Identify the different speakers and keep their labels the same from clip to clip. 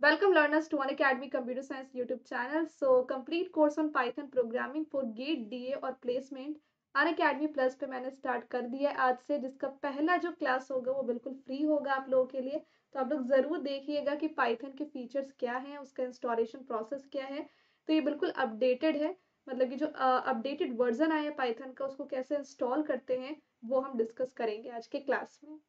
Speaker 1: Welcome learners to Unacademy Computer Science YouTube channel. So complete course on Python programming for GATE, DA और placement Unacademy Plus पे मैंने start कर दिया है आज से, जिसका पहला जो क्लास होगा वो बिल्कुल फ्री होगा आप लोगों के लिए। तो आप लोग ज़रूर देखिएगा कि पाइथन के फीचर्स क्या हैं, उसका इंस्टॉलेशन प्रोसेस क्या है। तो ये बिल्कुल अपडेटेड है, मतलब कि जो अपडेटेड वर्जन आया है पाइथन का उसको कैसे इंस्टॉल करते हैं वो हम डिस्कस करेंगे आज के क्लास में।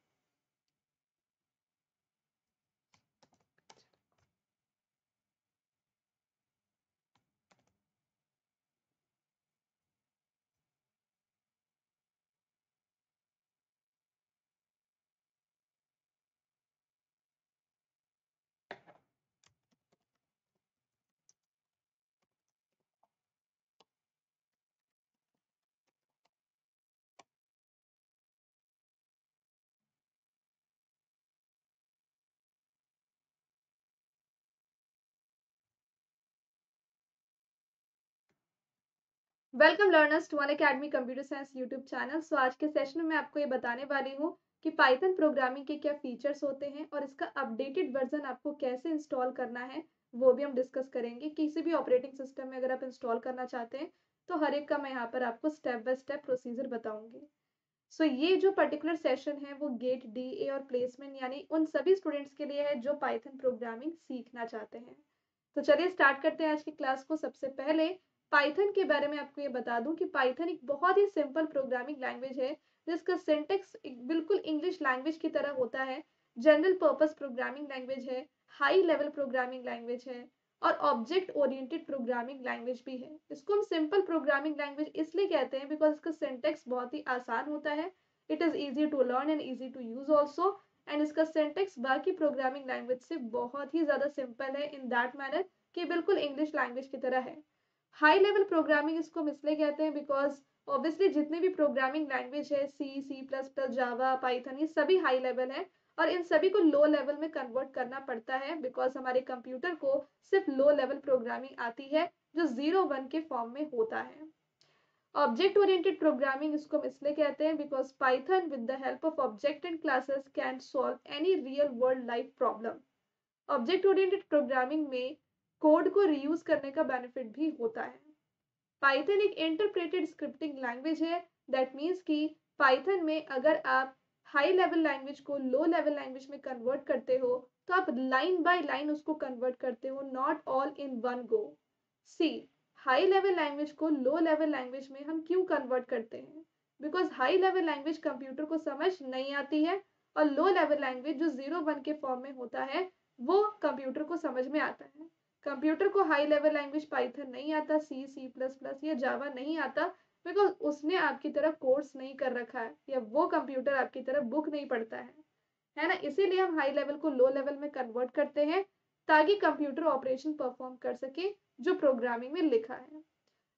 Speaker 1: Welcome learners to Unacademy computer science YouTube channel. So आज के सेशन में मैं आपको ये बताने वाली हूँ कि पाइथन प्रोग्रामिंग के क्या फीचर्स होते हैं और इसका अपडेटेड वर्जन आपको कैसे इंस्टॉल करना है वो भी हम डिस्कस करेंगे। किसी भी ऑपरेटिंग सिस्टम में अगर आप इंस्टॉल करना चाहते हैं तो हर एक का मैं यहाँ पर आपको स्टेप बाय स्टेप प्रोसीजर बताऊंगी। सो ये जो पर्टिकुलर सेशन है वो गेट, DA और प्लेसमेंट यानी उन सभी स्टूडेंट्स के लिए है जो पाइथन प्रोग्रामिंग सीखना चाहते हैं। तो चलिए स्टार्ट करते हैं आज की क्लास को। सबसे पहले पाइथन के बारे में आपको ये बता दूं कि पाइथन एक बहुत ही सिंपल प्रोग्रामिंग लैंग्वेज है जिसका सिंटेक्स बिल्कुल इंग्लिश लैंग्वेज की तरह होता है। जनरल पर्पस प्रोग्रामिंग लैंग्वेज है, हाई लेवल प्रोग्रामिंग लैंग्वेज है और ऑब्जेक्ट ओरिएंटेड प्रोग्रामिंग लैंग्वेज भी है। इसको हम सिंपल प्रोग्रामिंग लैंग्वेज इसलिए कहते हैं बिकॉज इसका सिंटेक्स बहुत ही आसान होता है। It is easy to learn and easy to use also. And इसका सिंटेक्स बाकी प्रोग्रामिंग लैंग्वेज से बहुत ही ज़्यादा सिंपल है इन दैट मैनर कि बिल्कुल इंग्लिश लैंग्वेज की तरह है। हाई लेवल प्रोग्रामिंग इसको हम इसलिए कहते हैं बिकॉज ऑब्वियसली जितने भी प्रोग्रामिंग लैंग्वेज है C++, जावा, पाइथन, ये सभी हाई लेवल है और इन सभी को लो लेवल में कन्वर्ट करना पड़ता है बिकॉज हमारे कंप्यूटर को सिर्फ लो लेवल प्रोग्रामिंग आती है जो 0 1 के फॉर्म में होता है। ऑब्जेक्ट ओरिएंटेड प्रोग्रामिंग इसको हम इसलिए कहते हैं because Python with the help of object and classes can solve any real world life problem. Object oriented programming में कोड को रीयूज करने का बेनिफिट भी होता है। पाइथन एक इंटरप्रेटेड स्क्रिप्टिंग लैंग्वेज है। दैट मीन्स कि पाइथन में अगर आप हाई लेवल लैंग्वेज को लो लेवल लैंग्वेज में कन्वर्ट करते हो तो आप लाइन बाय लाइन उसको कन्वर्ट करते हो, not all in one go. C, high level language को लो लेवल लैंग्वेज में हम क्यों कन्वर्ट करते हैं? Because high level language computer को समझ नहीं आती है और लो लेवल लैंग्वेज जो 0 1 के फॉर्म में होता है वो कंप्यूटर को समझ में आता है। कंप्यूटर को हाई लेवल लैंग्वेज पाइथन नहीं आता, C++ या जावा नहीं आता बिकॉज उसने आपकी तरह कोर्स नहीं कर रखा है या वो कंप्यूटर आपकी तरह बुक नहीं पढ़ता है ना। इसीलिए हम हाई लेवल को लो लेवल में कन्वर्ट करते हैं ताकि कंप्यूटर ऑपरेशन परफॉर्म कर सके जो प्रोग्रामिंग में लिखा है।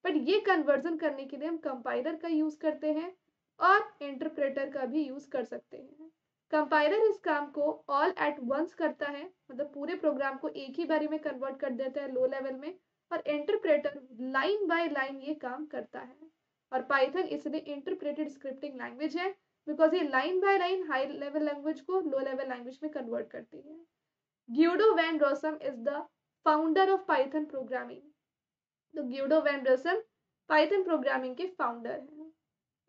Speaker 1: बट ये कन्वर्जन करने के लिए हम कंपाइलर का यूज करते हैं और इंटरप्रेटर का भी यूज कर सकते हैं। कंपाइलर इस काम को ऑल एट वंस करता है, मतलब पूरे प्रोग्राम को एक ही बारी में कन्वर्ट कर देता है लो लेवल में, और इंटरप्रेटर लाइन बाय लाइन ये काम करता है। और पाइथन इसलिए इंटरप्रेटेड स्क्रिप्टिंग लैंग्वेज है बिकॉज ये line by line high level language को लो लेवल लैंग्वेज में कन्वर्ट करती है। Guido van Rossum is the founder of Python programming. तो Guido van Rossum Python programming के फाउंडर हैं।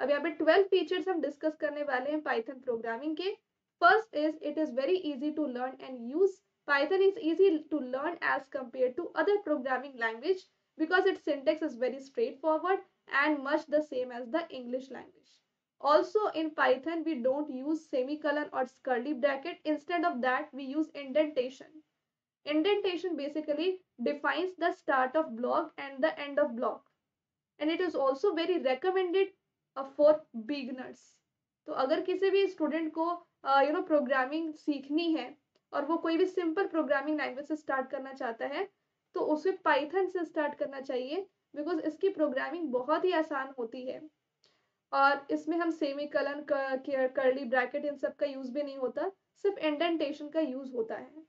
Speaker 1: अब यहाँ पे 12 फीचर्स हम डिस्कस करने वाले हैं पाइथन प्रोग्रामिंग के। First is it is very easy to learn and use. Python is easy to learn as compared to other programming language because its syntax is very straightforward and much the same as the English language. Also in Python we don't use semicolon or curly bracket. Instead of that we use indentation. Indentation basically defines the start of block and the end of block, and it is also very recommended for beginners. तो अगर किसी भी student को programming सीखनी है और वो कोई भी सिंपल प्रोग्रामिंग लैंग्वेज से स्टार्ट करना चाहता है तो उसे पाइथन से स्टार्ट करना चाहिए बिकॉज इसकी प्रोग्रामिंग बहुत ही आसान होती है और इसमें हम semi kiln curly bracket in सब का यूज भी नहीं होता, सिर्फ इंडेंटेशन का यूज होता है।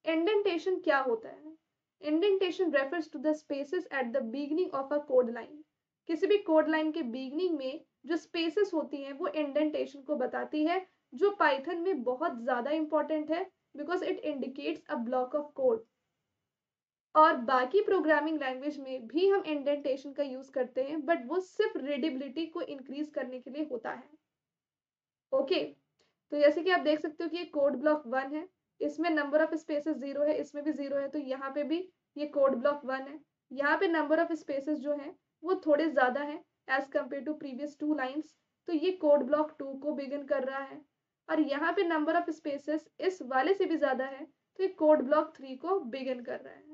Speaker 1: इंडेंटेशन क्या होता है? Indentation refers to the spaces at the beginning of a code line. किसी भी कोड लाइन के बिगनिंग में जो स्पेसेस होती हैं वो इंडेंटेशन को बताती है, जो पाइथन में बहुत ज़्यादा इंपॉर्टेंट है because it indicates a block of code. और बाकी प्रोग्रामिंग लैंग्वेज में भी हम इंडेंटेशन का यूज करते हैं, बट वो सिर्फ रीडेबिलिटी को इंक्रीज करने के लिए होता है। ओके, तो जैसे कि आप देख सकते हो कि ये कोड ब्लॉक 1 है, इसमें नंबर ऑफ स्पेसेस 0 है, इसमें भी 0 है, तो यहाँ पे भी ये कोड ब्लॉक 1 है। यहाँ पे नंबर ऑफ स्पेसेस जो है वो थोड़े ज्यादा है as compare to previous 2 lines, तो ये कोड ब्लॉक 2 को बिगिन कर रहा है। और यहाँ पे नंबर ऑफ स्पेसेस इस वाले से भी ज्यादा है, तो ये कोड ब्लॉक 3 को बिगिन कर रहा है।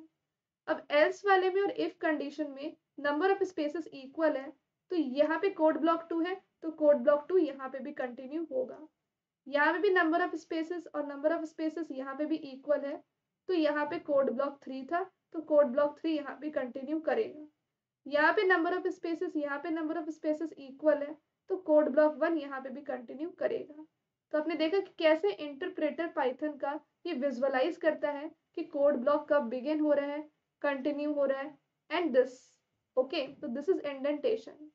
Speaker 1: अब एल्स वाले में और इफ कंडीशन में नंबर ऑफ स्पेसेस इक्वल है, तो यहाँ पे कोड ब्लॉक 2 है, तो कोड ब्लॉक 2 यहाँ पे भी कंटिन्यू होगा। यहाँ पे भी नंबर ऑफ स्पेसेस और नंबर ऑफ स्पेसेस यहाँ पे भी इक्वल है, तो यहाँ पे कोड ब्लॉक 3 था, तो कोड ब्लॉक 3 यहाँ पे कंटिन्यू करेगा। यहाँ पे नंबर ऑफ स्पेसेस, यहाँ पे नंबर ऑफ स्पेसेस इक्वल है, तो कोड ब्लॉक 1 यहाँ पे भी कंटिन्यू करेगा। तो आपने देखा कि कैसे इंटरप्रेटर पाइथन का ये विजुअलाइज करता है कि कोड ब्लॉक कब बिगिन हो रहा है, कंटिन्यू हो रहा है, एंड दिस। ओके, तो this is indentation.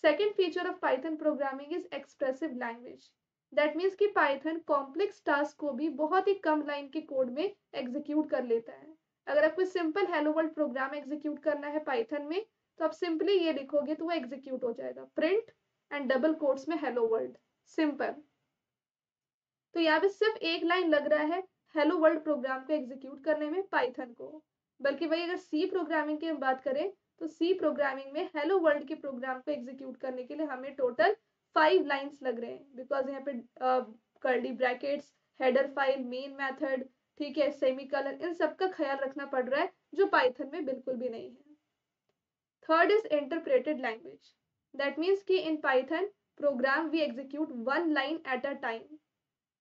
Speaker 1: Second feature of Python programming is expressive language. That means कि पाइथन कॉम्प्लेक्स टास्क को भी बहुत ही कम लाइन के कोड में एग्जीक्यूट कर लेता है। अगर आपको simple hello world program execute करना है पाइथन में, तो आप सिंपली ये लिखोगे तो वो एग्जीक्यूट हो जाएगा, प्रिंट एंड डबल कोट्स में हेलो वर्ल्ड, सिंपल। तो यहाँ पे सिर्फ एक लाइन लग रहा है हेलो वर्ल्ड प्रोग्राम को एग्जीक्यूट करने में पाइथन को। बल्कि वही अगर सी प्रोग्रामिंग की हम बात करें, तो सी प्रोग्रामिंग में हेलो वर्ल्ड के प्रोग्राम को एग्जीक्यूट करने के लिए हमें टोटल 5 लाइन्स लग रहे हैं, बिकॉज यहाँ पे curly brackets, header file, main method, ठीक है, सेमीकोलन, इन सब का ख्याल रखना पड़ रहा है, जो पाइथन में बिल्कुल भी नहीं है। Third is interpreted language. That means कि in Python program we execute 1 line at a time.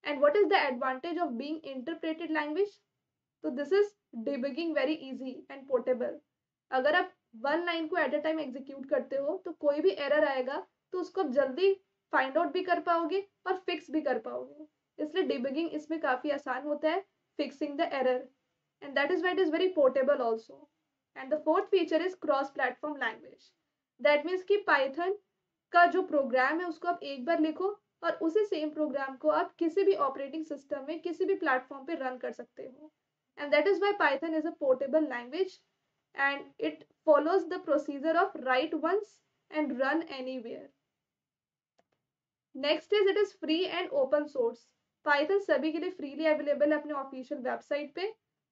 Speaker 1: And what is the advantage of being interpreted language? So this is debugging very easy and portable. अगर आप 1 line को eight a time execute करते हो, तो कोई भी error आएगा तो उसको आप जल्दी फाइंड आउट भी कर पाओगे और फिक्स भी कर पाओगे, इसलिए डिबगिंग इसमें काफी आसान होता है, fixing the error, and that is why it is very portable also. And the fourth feature is cross platform language. That means कि पाइथन का जो प्रोग्राम है उसको आप एक बार लिखो और उसी सेम प्रोग्राम को आप किसी भी ऑपरेटिंग सिस्टम में किसी भी प्लेटफॉर्म पे रन कर सकते हो, and that is why python is a portable language and it follows the procedure of write once and run anywhere. Next is it is free and open source. Python सभी के लिए freely available है अपने official website पे,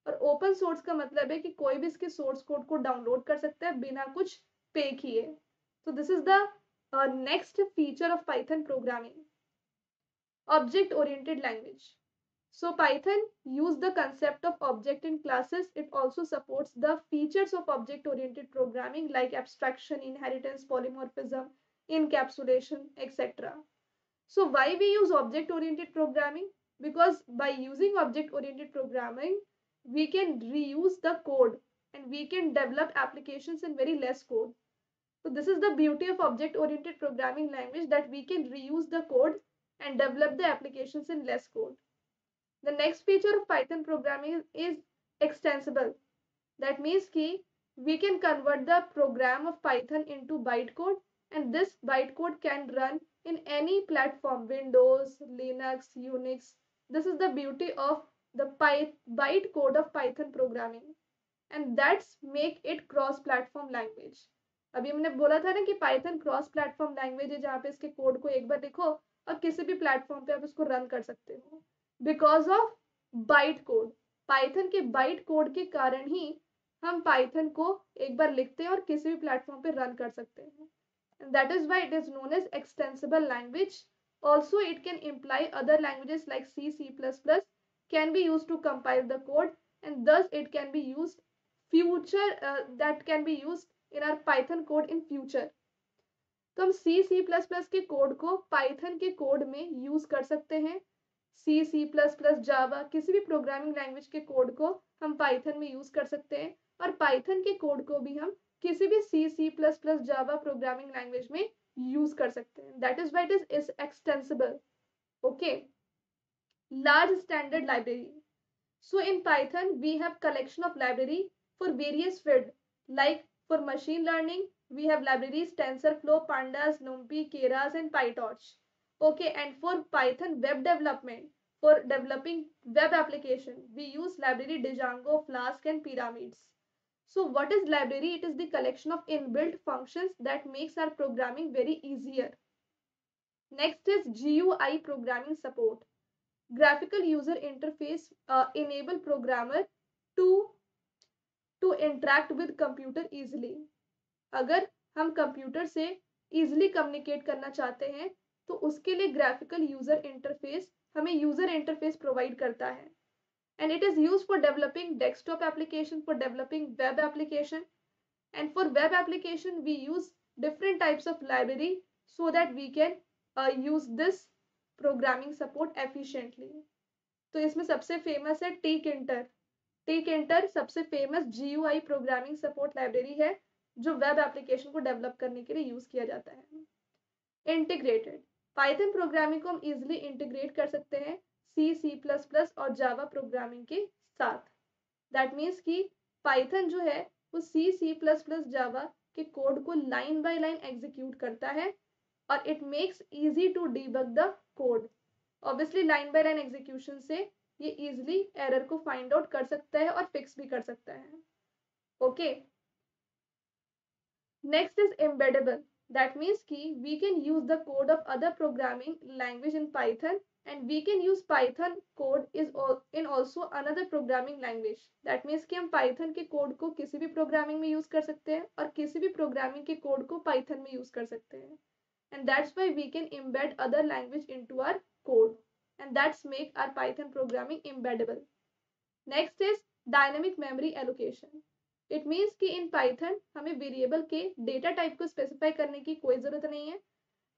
Speaker 1: और open source का मतलब है कि कोई भी इसके सोर्स कोड को डाउनलोड कर सकता है बिना कुछ पे किए। तो this is the next feature of Python programming. Object oriented language. So Python use the concept of object in classes. It also supports the features of object oriented programming like abstraction, inheritance, polymorphism, encapsulation, etc. So why we use object oriented programming? Because by using object oriented programming, we can reuse the code and we can develop applications in very less code. So this is the beauty of object oriented programming language, that we can reuse the code and develop the applications in less code. The next feature of Python programming is extensible. That means कि we can convert the program of Python into bytecode, and this bytecode can run in any platform, Windows, Linux, Unix. This is the beauty of the bytecode of Python programming, and that's make it cross platform language. अभी हमने बोला था ना कि Python cross platform language है, जहाँ पे इसके कोड को एक बार लिखो और किसी भी प्लेटफॉर्म पे आप इसको रन कर सकते हो, because of byte code. Python के बाइट कोड के कारण ही हम पाइथन को एक बार लिखते हैं और किसी भी प्लेटफॉर्म पे रन कर सकते हैं। That is why it is known as extensible language. Also it can imply other languages like C, C++ can be used to compile the code, and thus it can be used future that can be used in our Python code in future. तो हम C++ के code को Python के code में use कर सकते हैं। C++, जावा, किसी भी प्रोग्रामिंग लैंग्वेज के कोड को हम पाइथन में यूज कर सकते हैं, और पाइथन के कोड को भी हम किसी भी C++, जावा प्रोग्रामिंग लैंग्वेज में यूज कर सकते हैं। That is why it is extensible. Okay, large standard library. So in Python, we have collection of library for various field. Like for machine learning, we have libraries TensorFlow, Pandas, NumPy, Keras, and PyTorch. Okay, and for Python web development, for developing web application, we use library Django, Flask, and Pyramids. So what is library? It is the collection of inbuilt functions that makes our programming very easier. Next is GUI programming support. Graphical user interface enable programmer to interact with computer easily. अगर हम computer से easily communicate करना चाहते हैं तो उसके लिए graphical user interface हमें user interface provide करता है. And it is used for developing desktop application, for developing web application. And for web application, we use different types of library so that we can use this programming support efficiently. तो इसमें सबसे famous है tinker. Tinker सबसे famous GUI programming support library है जो web application को develop करने के लिए यूज किया जाता है. इंटीग्रेटेड. पाइथन प्रोग्रामिंग को हम इजिली इंटीग्रेट कर सकते हैं C++ और जावा प्रोग्रामिंग के साथ. दैट मीन्स कि पाइथन जो है वो C++ जावा के कोड को लाइन बाय लाइन एग्जीक्यूट करता है और it makes easy to debug the code. Obviously line by line execution से ये इजिली एरर को फाइंड आउट कर सकता है और फिक्स भी कर सकता है. Okay. Next is embeddable. That means कि we can use the code of other programming language in Python and we can use Python code is in also another programming language. That means कि हम Python के code को किसी भी programming में use कर सकते हैं और किसी भी प्रोग्रामिंग के कोड को Python में यूज कर सकते हैं. And that's why we can embed other language into our code, and that's make our Python programming embeddable. Next is dynamic memory allocation. It means कि in Python हमें variable के data type को specify करने की कोई जरूरत नहीं है.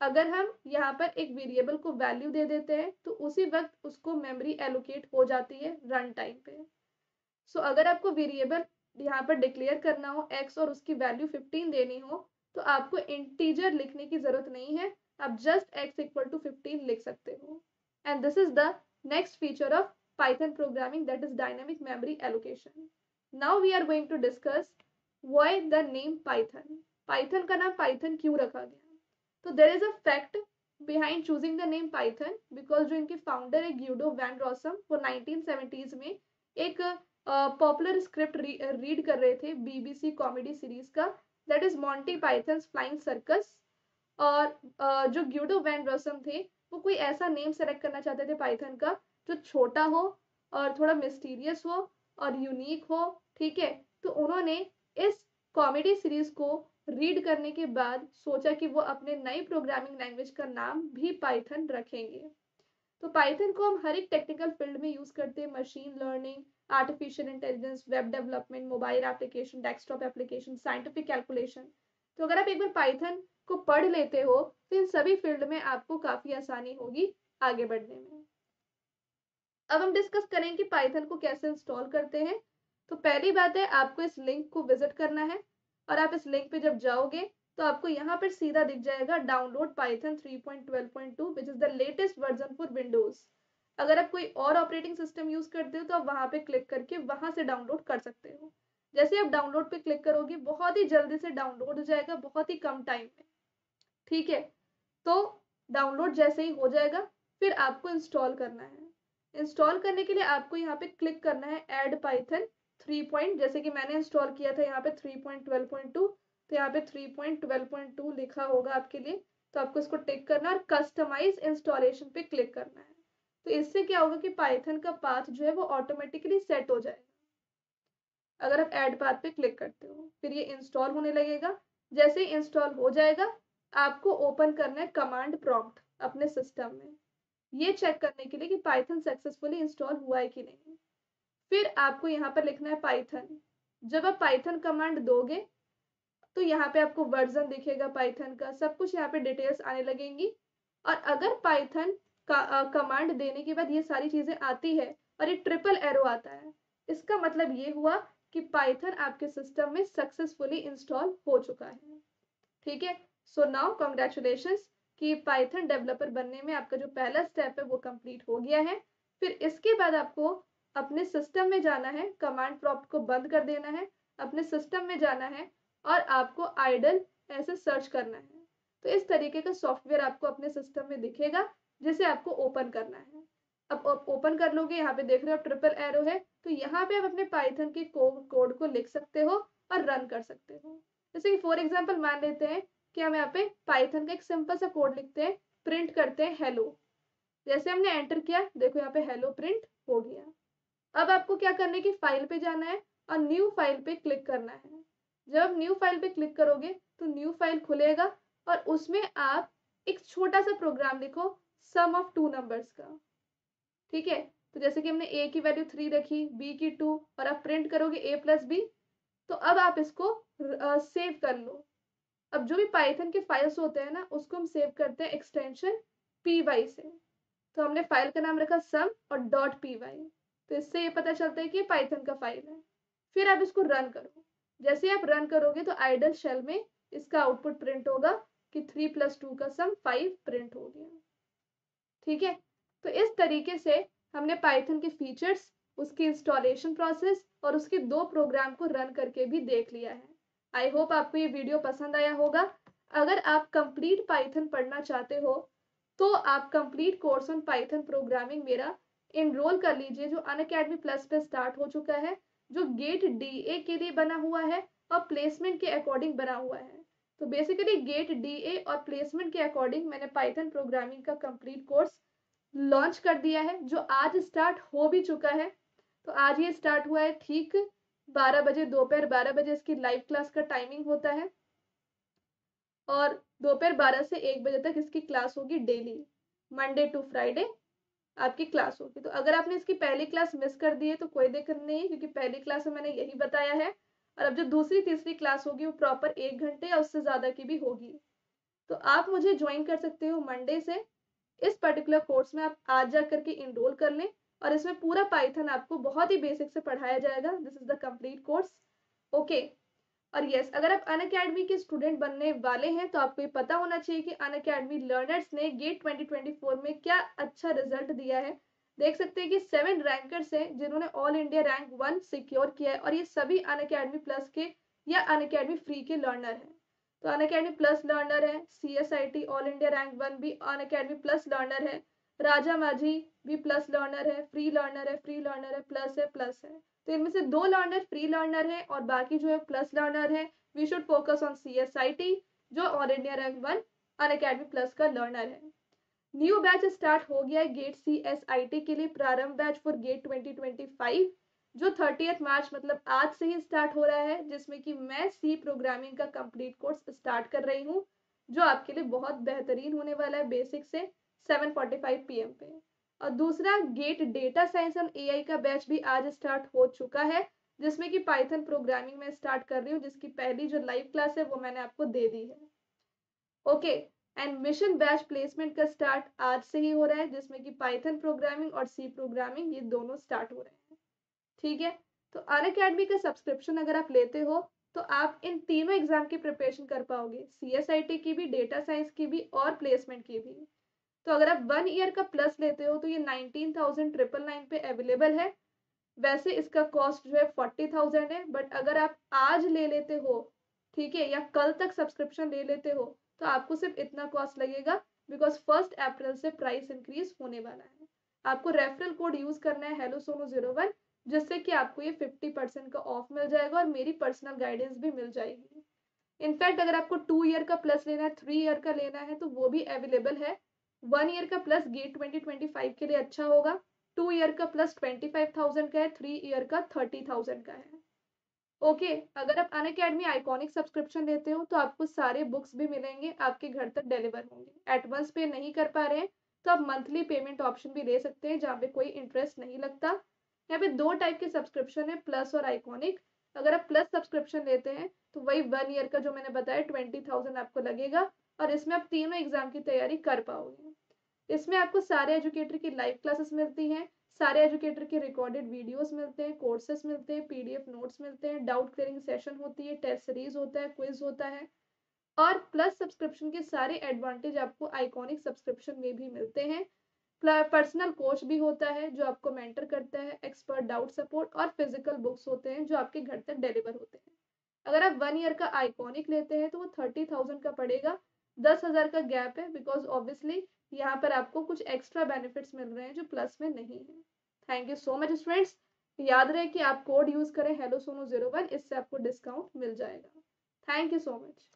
Speaker 1: अगर हम यहाँ पर एक वेरिएबल को वैल्यू दे देते हैं तो उसी वक्त उसको मेमोरी एलोकेट हो जाती है रन टाइम पे. सो अगर आपको वेरिएबल यहाँ पर डिक्लेयर करना हो x और उसकी वैल्यू 15 देनी हो तो आपको इंटीजर लिखने की जरूरत नहीं है. आप जस्ट x = 15 लिख सकते हो. And this is the next feature of Python programming, that is dynamic memory allocation. Now we are going to discuss why the name python. Python का नाम पाइथन क्यों रखा गया? तो there is a fact behind choosing the name python because जो इनके founder है Guido van रॉसम वो 1970s में एक पॉपुलर स्क्रिप्ट रीड कर रहे थे BBC कॉमेडी सीरीज का, that is Monty pythons flying circus. और जो ग्यूडो वैन रॉसम थे वो कोई ऐसा नेम सेलेक्ट करना चाहते थे पाइथन का जो छोटा हो और थोड़ा मिस्टीरियस हो और यूनिक हो. ठीक है, तो उन्होंने इस कॉमेडी सीरीज को रीड करने के बाद सोचा कि वो अपने नई प्रोग्रामिंग लैंग्वेज का नाम भी पाइथन रखेंगे. तो पाइथन को हम हर एक टेक्निकल फील्ड में यूज करते हैं. Machine learning, artificial intelligence, web development, mobile application, desktop application, scientific calculation. तो अगर आप एक बार पाइथन को पढ़ लेते हो तो इन सभी फील्ड में आपको काफी आसानी होगी आगे बढ़ने में. अब हम डिस्कस करें कि पाइथन को कैसे इंस्टॉल करते हैं. तो पहली बात है आपको इस लिंक को विजिट करना है और आप इस लिंक पे जब जाओगे तो आपको यहाँ पर सीधा दिख जाएगा download Python 3.12.2 which is the latest version for Windows. अगर आप कोई और ऑपरेटिंग सिस्टम यूज करते हो तो आप वहां पे क्लिक करके वहां से डाउनलोड कर सकते हो. जैसे आप डाउनलोड पे क्लिक करोगे बहुत ही जल्दी से डाउनलोड हो जाएगा, बहुत ही कम टाइम में. ठीक है, तो डाउनलोड जैसे ही हो जाएगा फिर आपको इंस्टॉल करना है. इंस्टॉल करने के लिए आपको यहाँ पे क्लिक करना है ऐड पाइथन 3. जैसे कि मैंने इंस्टॉल किया था यहाँ पे 3.12.2, तो यहाँ पे 3.12.2 लिखा होगा आपके लिए. तो आपको इसको टिक करना है और कस्टमाइज इंस्टॉलेशन पे क्लिक करना है. तो इससे क्या होगा कि पाइथन का पाथ जो है वो ऑटोमेटिकली सेट हो जाएगा अगर आप ऐड पाथ पे क्लिक करते हो. फिर ये इंस्टॉल होने लगेगा. जैसे ही इंस्टॉल हो जाएगा आपको ओपन करना है कमांड प्रॉम्प्ट अपने सिस्टम में, ये चेक करने के लिए कि पाइथन सक्सेसफुली इंस्टॉल हुआ है कि नहीं. फिर आपको यहाँ पर लिखना है पाइथन. जब आप पाइथन कमांड दोगे तो यहाँ पे आपको वर्जन दिखेगा पाइथन का, सब कुछ यहाँ पे डिटेल्स आने लगेंगी. और अगर पाइथन का कमांड देने के बाद ये सारी चीजें आती है और एक ट्रिपल एरो आता है, इसका मतलब ये हुआ कि पाइथन आपके सिस्टम में सक्सेसफुली इंस्टॉल हो चुका है. ठीक है, सो नाउ कॉन्ग्रेचुलेशंस कि पाइथन डेवलपर बनने में आपका जो पहला स्टेप है वो कंप्लीट हो गया है. फिर इसके बाद आपको अपने सिस्टम में जाना है, कमांड प्रॉम्प्ट को बंद कर देना है, अपने सिस्टम में जाना है और आपको आइडल ऐसे सर्च करना है. तो इस तरीके का सॉफ्टवेयर आपको अपने सिस्टम में दिखेगा जिसे आपको ओपन करना है. अब ओपन कर लोगे, यहाँ पे देख रहे हो ट्रिपल एरो है, तो यहाँ पे आप अपने पाइथन के कोड को लिख सकते हो और रन कर सकते हो। जैसे कि फॉर एग्जाम्पल मान लेते हैं कि हम यहाँ पे पाइथन का एक सिंपल सा कोड लिखते हैं, प्रिंट करते हैं हेलो। जैसे हमने एंटर किया, देखो यहाँ पे हेलो प्रिंट हो गया। अब आपको क्या करना है कि फाइल पे जाना है और न्यू फाइल पे क्लिक करना है। जब आप न्यू फाइल पे क्लिक करोगे तो न्यू फाइल खुलेगा और उसमें आप एक छोटा सा प्रोग्राम लिखो सम ऑफ टू नंबर्स का। ठीक है, तो जैसे कि हमने a की वैल्यू 3 रखी, b की 2 और आप प्रिंट करोगे a प्लस बी। तो अब आप इसको सेव कर लो। अब जो भी पाइथन के फाइल्स होते हैं ना, उसको हम सेव करते हैं एक्सटेंशन py से। तो हमने फाइल का नाम रखा सम और .py। तो इससे ये पता चलता है कि ये पाइथन का फाइल है। फिर आप इसको रन करो। जैसे आप रन करोगे तो आइडल शेल में इसका आउटपुट प्रिंट होगा कि 3 + 2 का सम 5 प्रिंट हो गया। ठीक है, तो इस तरीके से हमने पाइथन के फीचर्स, उसकी इंस्टॉलेशन प्रोसेस और उसके 2 प्रोग्राम को रन करके भी देख लिया है। आई होप आपको ये वीडियो पसंद आया होगा। अगर आप कंप्लीट पाइथन पढ़ना चाहते हो तो आप complete course on Python programming मेरा इनरोल कर लीजिए, जो अनअकैडमी प्लस पे स्टार्ट हो चुका है, जो गेट डीए के लिए बना हुआ है और प्लेसमेंट के अकॉर्डिंग बना हुआ है। तो बेसिकली गेट डीए और प्लेसमेंट के अकॉर्डिंग मैंने पाइथन प्रोग्रामिंग का कंप्लीट कोर्स लॉन्च कर दिया है, जो आज स्टार्ट हो भी चुका है। तो आज ये स्टार्ट हुआ है ठीक 12 बजे, दोपहर 12 बजे इसकी लाइव क्लास का टाइमिंग होता है और दोपहर 12 से 1 बजे तक इसकी क्लास होगी डेली, मंडे टू फ्राइडे आपकी क्लास होगी। तो अगर आपने इसकी पहली क्लास मिस कर दी है तो कोई दिक्कत नहीं है, क्योंकि पहली क्लास में मैंने यही बताया है और अब जो दूसरी तीसरी क्लास होगी वो प्रॉपर 1 घंटे या उससे ज़्यादा की भी होगी। तो आप मुझे ज्वाइन कर सकते हो मंडे से। इस पर्टिकुलर कोर्स में आप आज जा करके इनरोल कर लें और इसमें पूरा पाइथन आपको बहुत ही बेसिक से पढ़ाया जाएगा। This is the complete course. Okay, और यस, अगर आप अनअकैडमी के स्टूडेंट बनने वाले हैं तो आपको ये पता होना चाहिए कि अनअकैडमी लर्नर्स ने गेट 2024 में क्या अच्छा रिजल्ट दिया है। देख सकते हैं कि 7 रैंकर्स हैं जिन्होंने ऑल इंडिया रैंक 1 सिक्योर किया है और ये सभी अनअकैडमी प्लस के या अनअकैडमी फ्री के लर्नर हैं। तो अनअकैडमी प्लस लर्नर है, CSIT ऑल इंडिया रैंक 1 भी अनअकैडमी प्लस लर्नर है, राजा माझी भी प्लस लर्नर है, फ्री लर्नर है, फ्री लर्नर है, प्लस है, प्लस है। तो इनमें से 2 लर्नर फ्री लर्नर है और बाकी जो है प्लस लर्नर है। We should focus on CSIT जो all India rank 1 unacademy plus का लर्नर है। न्यू बैच स्टार्ट हो गया है गेट CSIT के लिए, प्रारंभ बैच फॉर गेट 2025 जो 30 मार्च मतलब आज से ही स्टार्ट हो रहा है, जिसमें कि मैं सी प्रोग्रामिंग का कंप्लीट कोर्स स्टार्ट कर रही हूँ, जो आपके लिए बहुत बेहतरीन होने वाला है बेसिक से 7:45 PM पे। और दूसरा gate data science and AI का बैच भी आज स्टार्ट हो चुका है, जिसमें कि पाइथन प्रोग्रामिंग में स्टार्ट कर रही हूँ, जिसकी पहली जो लाइव क्लास है वो मैंने आपको दे दी है। Okay, and mission batch placement का स्टार्ट आज से ही हो रहा है, जिसमें कि पाइथन प्रोग्रामिंग और सी प्रोग्रामिंग ये दोनों स्टार्ट हो रहे हैं। ठीक है, तो अनअकैडमी का सब्सक्रिप्शन अगर आप लेते हो तो आप इन तीनों एग्जाम की प्रिपरेशन कर पाओगे, CSIT की भी, डेटा साइंस की भी और प्लेसमेंट की भी। तो अगर आप 1 ईयर का प्लस लेते हो तो ये 19,999 पे अवेलेबल है। वैसे इसका कॉस्ट जो है 40,000 है, बट अगर आप आज ले लेते हो, ठीक है, या कल तक सब्सक्रिप्शन ले लेते हो तो आपको सिर्फ इतना कॉस्ट लगेगा, बिकॉज 1 अप्रैल से प्राइस इंक्रीज होने वाला है। आपको रेफरल कोड यूज करना है हेलो सोनू 01, जिससे कि आपको ये 50% का ऑफ मिल जाएगा और मेरी पर्सनल गाइडेंस भी मिल जाएगी। इनफैक्ट अगर आपको 2 ईयर का प्लस लेना है, 3 ईयर का लेना है तो वो भी अवेलेबल है। 1 ईयर का प्लस गेट 2025 के लिए अच्छा होगा, 2 ईयर का प्लस 25,000 का है, 3 ईयर का 30,000 का है। ओके, अगर आप अनअकैडमी आइकॉनिक सब्सक्रिप्शन लेते हो तो आपको सारे बुक्स भी मिलेंगे, आपके घर तक डिलीवर होंगे। एडवांस पे नहीं कर पा रहे हैं तो आप मंथली पेमेंट ऑप्शन भी ले सकते हैं, जहाँ पे कोई इंटरेस्ट नहीं लगता। यहाँ पे 2 टाइप के सब्सक्रिप्शन है, प्लस और आइकॉनिक। अगर आप प्लस सब्सक्रिप्शन लेते हैं तो वही 1 ईयर का जो मैंने बताया 20,000 आपको लगेगा और इसमें आप तीनों एग्जाम की तैयारी कर पाओगे। इसमें आपको सारे एजुकेटर की लाइव क्लासेस मिलती हैं, सारे एजुकेटर के रिकॉर्डेड वीडियोस मिलते हैं, कोर्सेस मिलते हैं, PDF नोट्स मिलते हैं, डाउट क्लियरिंग सेशन होती है, टेस्ट सीरीज होता है, क्विज होता है। और प्लस सब्सक्रिप्शन के सारे एडवांटेज आपको आइकॉनिक सब्सक्रिप्शन में भी मिलते हैं। पर्सनल कोच भी होता है जो आपको मेंटर करता है, एक्सपर्ट डाउट सपोर्ट और फिजिकल बुक्स होते हैं जो आपके घर तक डिलीवर होते हैं। अगर आप 1 ईयर का आइकॉनिक लेते हैं तो वो 30,000 का पड़ेगा। 10,000 का गैप है, बिकॉज ऑब्वियसली यहाँ पर आपको कुछ एक्स्ट्रा बेनिफिट्स मिल रहे हैं जो प्लस में नहीं है। Thank you so much students. याद रहे कि आप कोड यूज़ करें hello sono 01, इससे आपको डिस्काउंट मिल जाएगा। Thank you so much.